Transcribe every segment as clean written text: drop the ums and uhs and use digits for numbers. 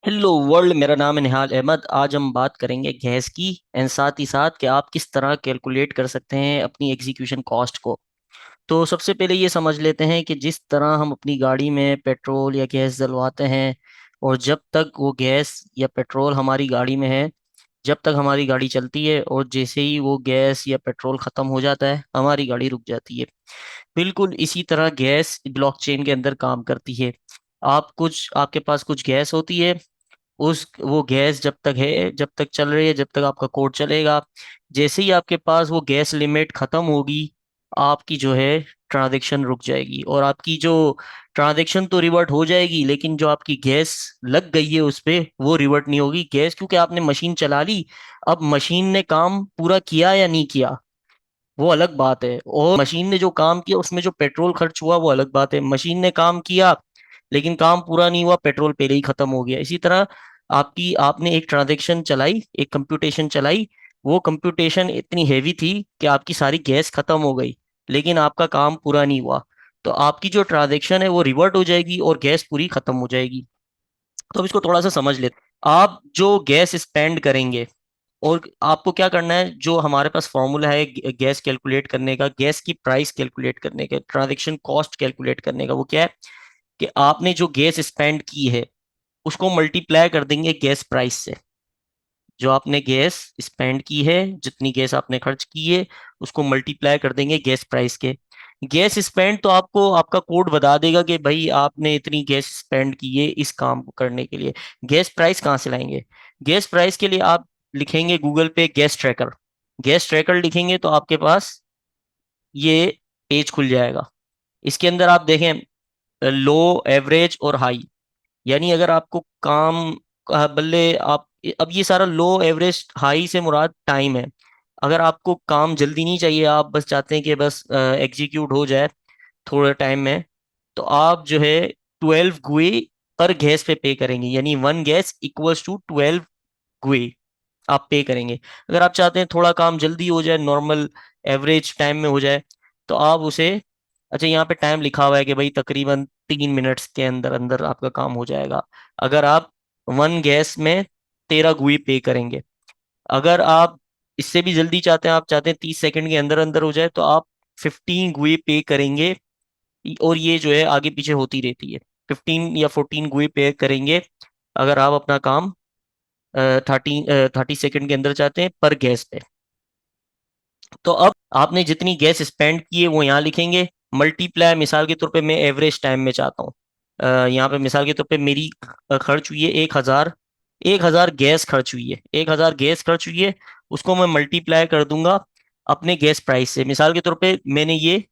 Hello world, मेरा नाम है निहाल अहमद। आज हम बात करेंगे गैस की एंड साथ ही साथ कि आप किस तरह कैलकुलेट कर सकते हैं अपनी एग्जीक्यूशन कॉस्ट को। तो सबसे पहले ये समझ लेते हैं कि जिस तरह हम अपनी गाड़ी में पेट्रोल या गैस डलवाते हैं, और जब तक वो गैस या पेट्रोल हमारी गाड़ी में है, जब तक हमारी गाड़ी चलती है, और जैसे ही वो गैस या पेट्रोल ख़त्म हो जाता है हमारी गाड़ी रुक जाती है। बिल्कुल इसी तरह गैस ब्लॉकचेन के अंदर काम करती है। आपके पास कुछ गैस होती है। उस वो गैस जब तक है, जब तक चल रही है, जब तक आपका कोड चलेगा। जैसे ही आपके पास वो गैस लिमिट खत्म होगी, आपकी जो है ट्रांजैक्शन रुक जाएगी, और आपकी जो ट्रांजैक्शन तो रिवर्ट हो जाएगी, लेकिन जो आपकी गैस लग गई है उस पे वो रिवर्ट नहीं होगी गैस, क्योंकि आपने मशीन चला ली। अब मशीन ने काम पूरा किया या नहीं किया वो अलग बात है, और मशीन ने जो काम किया उसमें जो पेट्रोल खर्च हुआ वो अलग बात है। मशीन ने काम किया लेकिन काम पूरा नहीं हुआ, पेट्रोल पहले ही खत्म हो गया। इसी तरह आपने एक ट्रांजैक्शन चलाई, एक कंप्यूटेशन चलाई। वो कंप्यूटेशन इतनी हैवी थी कि आपकी सारी गैस खत्म हो गई, लेकिन आपका काम पूरा नहीं हुआ। तो आपकी जो ट्रांजैक्शन है वो रिवर्ट हो जाएगी और गैस पूरी खत्म हो जाएगी। तो अब इसको थोड़ा सा समझ लेते हैं। आप जो गैस स्पेंड करेंगे, और आपको क्या करना है, जो हमारे पास फॉर्मूला है गैस कैलकुलेट करने का, गैस की प्राइस कैलकुलेट करने का, ट्रांजैक्शन कॉस्ट कैलकुलेट करने का, वो क्या है कि आपने जो गैस स्पेंड की है उसको मल्टीप्लाई कर देंगे गैस प्राइस से। जो आपने गैस स्पेंड की है, जितनी गैस आपने खर्च की है, उसको मल्टीप्लाई कर देंगे गैस प्राइस के। गैस स्पेंड तो आपको आपका कोड बता देगा कि भाई आपने इतनी गैस स्पेंड की है इस काम को करने के लिए। गैस प्राइस कहाँ से लाएंगे? गैस प्राइस के लिए आप लिखेंगे गूगल पे गैस ट्रैकर। गैस ट्रैकर लिखेंगे तो आपके पास ये पेज खुल जाएगा। इसके अंदर आप देखें लो, एवरेज और हाई। यानी अगर आपको काम बल्ले आप, अब ये सारा लो, एवरेज, हाई से मुराद टाइम है। अगर आपको काम जल्दी नहीं चाहिए, आप बस चाहते हैं कि बस एग्जीक्यूट हो जाए थोड़े टाइम में, तो आप जो है 12 गुए पर गैस पे करेंगे, यानी 1 गैस इक्वल्स टू 12 गुए आप पे करेंगे। अगर आप चाहते हैं थोड़ा काम जल्दी हो जाए, नॉर्मल एवरेज टाइम में हो जाए, तो आप उसे, अच्छा यहाँ पे टाइम लिखा हुआ है कि भाई तकरीबन 3 मिनट्स के अंदर अंदर आपका काम हो जाएगा, अगर आप 1 गैस में 13 गुई पे करेंगे। अगर आप इससे भी जल्दी चाहते हैं, आप चाहते हैं 30 सेकंड के अंदर अंदर हो जाए, तो आप 15 गुई पे करेंगे। और ये जो है आगे पीछे होती रहती है, 15 या 14 गुई पे करेंगे अगर आप अपना काम 30 सेकंड के अंदर चाहते हैं पर गैस पे। तो अब आपने जितनी गैस स्पेंड की है वो यहाँ लिखेंगे, मल्टीप्लाई, मिसाल के तौर पे मैं एवरेज टाइम में चाहता हूँ। यहाँ पे मिसाल के तौर पे मेरी खर्च हुई है 1,000। 1,000 गैस खर्च हुई है, 1,000 गैस खर्च हुई है। उसको मैं मल्टीप्लाई कर दूंगा अपने गैस प्राइस से। मिसाल के तौर पे मैंने ये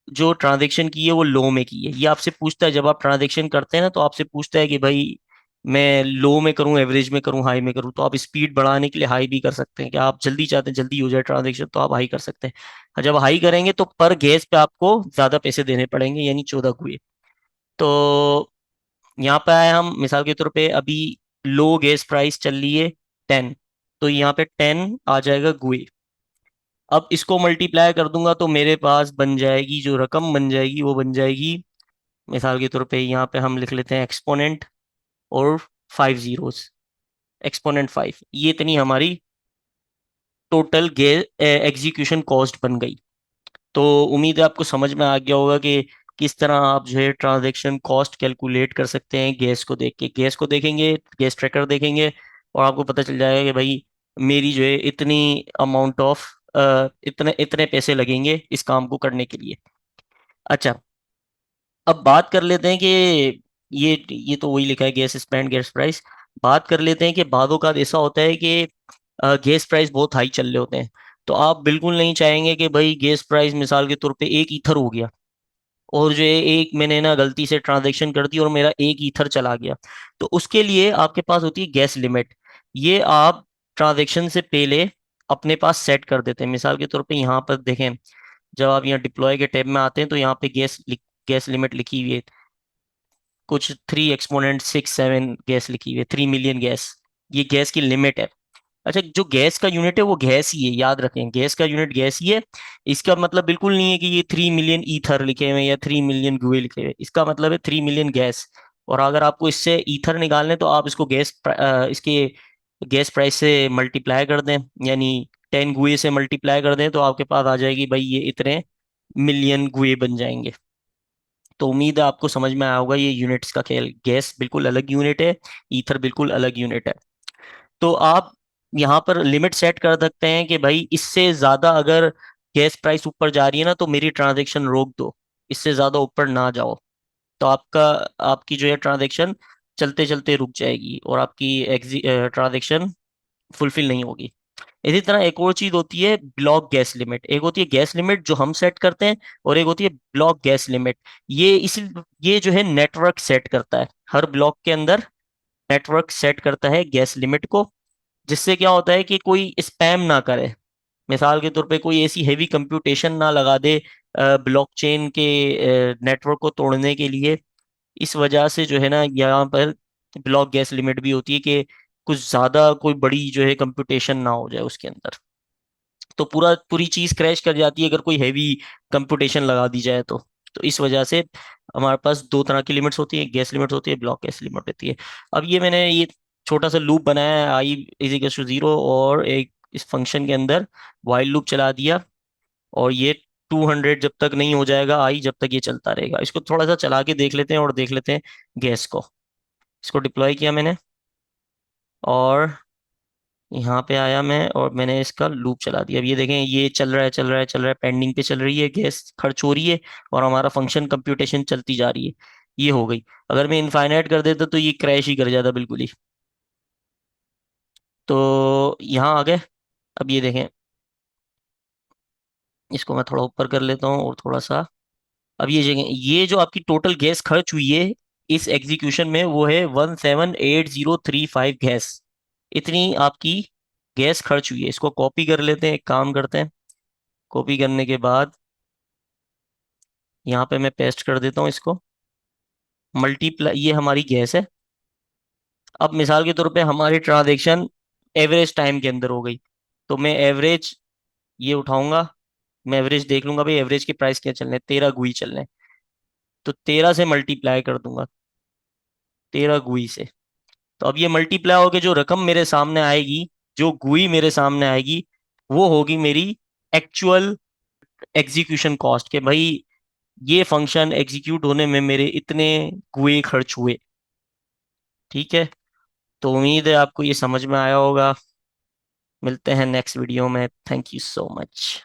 जो ट्रांजेक्शन की है वो लो में की है। ये आपसे पूछता है, जब आप ट्रांजेक्शन करते हैं ना, तो आपसे पूछता है कि भाई मैं लो में करूं, एवरेज में करूं, हाई में करूं। तो आप स्पीड बढ़ाने के लिए हाई भी कर सकते हैं, कि आप जल्दी चाहते हैं जल्दी हो जाए ट्रांजेक्शन, तो आप हाई कर सकते हैं। और जब हाई करेंगे तो पर गैस पे आपको ज्यादा पैसे देने पड़ेंगे, यानी 14 गुए। तो यहाँ पे आए हम, मिसाल के तौर पे अभी लो गैस प्राइस चल रही है 10, तो यहाँ पे 10 आ जाएगा गुए। अब इसको मल्टीप्लाई कर दूंगा तो मेरे पास बन जाएगी, जो रकम बन जाएगी वो बन जाएगी, मिसाल के तौर पे यहाँ पे हम लिख लेते हैं एक्सपोनेंट और 5 zeros, एक्सपोनेंट 5। ये इतनी हमारी टोटल गे एग्जीक्यूशन कॉस्ट बन गई। तो उम्मीद है आपको समझ में आ गया होगा कि किस तरह आप जो है ट्रांजैक्शन कॉस्ट कैलकुलेट कर सकते हैं गैस को देख के। गैस को देखेंगे, गैस ट्रैकर देखेंगे, और आपको पता चल जाएगा कि भाई मेरी जो है इतनी अमाउंट ऑफ, इतने इतने पैसे लगेंगे इस काम को करने के लिए। अच्छा, अब बात कर लेते हैं कि ये तो वही लिखा है गैस स्पेंड गैस प्राइस। बात कर लेते हैं कि बादों का ऐसा होता है कि गैस प्राइस बहुत हाई चल रहे होते हैं। तो आप बिल्कुल नहीं चाहेंगे कि भाई गैस प्राइस मिसाल के तौर पे 1 ईथर हो गया, और जो है एक मैंने ना गलती से ट्रांजैक्शन कर दी और मेरा 1 ईथर चला गया। तो उसके लिए आपके पास होती है गैस लिमिट। ये आप ट्रांजैक्शन से पहले अपने पास सेट कर देते हैं। मिसाल के तौर पे यहाँ पर देखें, जब आप यहाँ डिप्लॉय के टैब में आते हैं तो यहाँ पे गैस लिमिट लिखी हुई है, कुछ 3 एक्सपोनेंट 6 7 गैस लिखी हुई है, 3 मिलियन गैस। ये गैस की लिमिट है। अच्छा, जो गैस का यूनिट है वो गैस ही है, याद रखें गैस का यूनिट गैस ही है। इसका मतलब बिल्कुल नहीं है कि ये 3 मिलियन ईथर लिखे हुए हैं या 3 मिलियन गुए लिखे हुए हैं। इसका मतलब है 3 मिलियन गैस। और अगर आपको इससे ईथर निकालने तो आप इसको इसके गैस प्राइस से मल्टीप्लाई कर दें, यानी 10 गुए से मल्टीप्लाई कर दें, तो आपके पास आ जाएगी भाई ये इतने मिलियन गुए बन जाएंगे। तो उम्मीद है आपको समझ में आया होगा ये यूनिट्स का खेल। गैस बिल्कुल अलग यूनिट है, ईथर बिल्कुल अलग यूनिट है। तो आप यहाँ पर लिमिट सेट कर सकते हैं कि भाई इससे ज्यादा अगर गैस प्राइस ऊपर जा रही है ना तो मेरी ट्रांजैक्शन रोक दो, इससे ज्यादा ऊपर ना जाओ। तो आपकी जो है ट्रांजैक्शन चलते चलते रुक जाएगी और आपकी ट्रांजैक्शन फुलफिल नहीं होगी। इसी तरह एक और चीज होती है ब्लॉक गैस लिमिट। एक होती है गैस लिमिट जो हम सेट करते हैं, और एक होती है ब्लॉक गैस लिमिट। ये जो है नेटवर्क सेट करता है, हर ब्लॉक के अंदर नेटवर्क सेट करता है गैस लिमिट को। जिससे क्या होता है कि कोई स्पैम ना करे। मिसाल के तौर पे कोई ऐसी हेवी कंप्यूटेशन ना लगा दे ब्लॉकचेन के नेटवर्क को तोड़ने के लिए। इस वजह से जो है ना यहाँ पर ब्लॉक गैस लिमिट भी होती है कि कुछ ज्यादा कोई बड़ी जो है कंप्यूटेशन ना हो जाए उसके अंदर। तो पूरी चीज क्रैश कर जाती है अगर कोई हैवी कंप्यूटेशन लगा दी जाए तो इस वजह से हमारे पास दो तरह की लिमिट्स होती है, गैस लिमिट होती है, ब्लॉक गैस लिमिट होती है। अब मैंने ये छोटा सा लूप बनाया है, आई इज इक्वल टू 0, और एक इस फंक्शन के अंदर वाइल लूप चला दिया। और ये 200 जब तक नहीं हो जाएगा आई, जब तक ये चलता रहेगा। इसको थोड़ा सा चला के देख लेते हैं और देख लेते हैं गैस को। इसको डिप्लॉय किया मैंने, और यहाँ पे आया मैं और मैंने इसका लूप चला दिया। अब ये देखें, ये चल रहा है चल रहा है चल रहा है, पेंडिंग पे चल रही है, गैस खर्च हो रही है, और हमारा फंक्शन कंप्यूटेशन चलती जा रही है। ये हो गई। अगर मैं इनफाइनाइट कर देता तो ये क्रैश ही कर जाता बिल्कुल ही। तो यहाँ आ गए। अब ये देखें, इसको मैं थोड़ा ऊपर कर लेता हूँ और थोड़ा सा। अब ये जगह, ये जो आपकी टोटल गैस खर्च हुई है इस एग्जीक्यूशन में, वो है 178035 गैस। इतनी आपकी गैस खर्च हुई है। इसको कॉपी कर लेते हैं, एक काम करते हैं। कॉपी करने के बाद यहाँ पे मैं पेस्ट कर देता हूँ इसको। मल्टीप्लाई, ये हमारी गैस है। अब मिसाल के तौर पे हमारी ट्रांजेक्शन एवरेज टाइम के अंदर हो गई, तो मैं एवरेज ये उठाऊंगा। मैं एवरेज देख लूंगा भाई एवरेज के प्राइस क्या चल रहे हैं, 13 गुई चल रहे हैं। तो 13 से मल्टीप्लाई कर दूंगा, 13 गुई से। तो अब ये मल्टीप्लाई होके जो रकम मेरे सामने आएगी, जो गुई मेरे सामने आएगी, वो होगी मेरी एक्चुअल एग्जीक्यूशन कॉस्ट, के भाई ये फंक्शन एग्जीक्यूट होने में मेरे इतने गुए खर्च हुए। ठीक है। तो उम्मीद है आपको ये समझ में आया होगा। मिलते हैं नेक्स्ट वीडियो में। Thank you so much.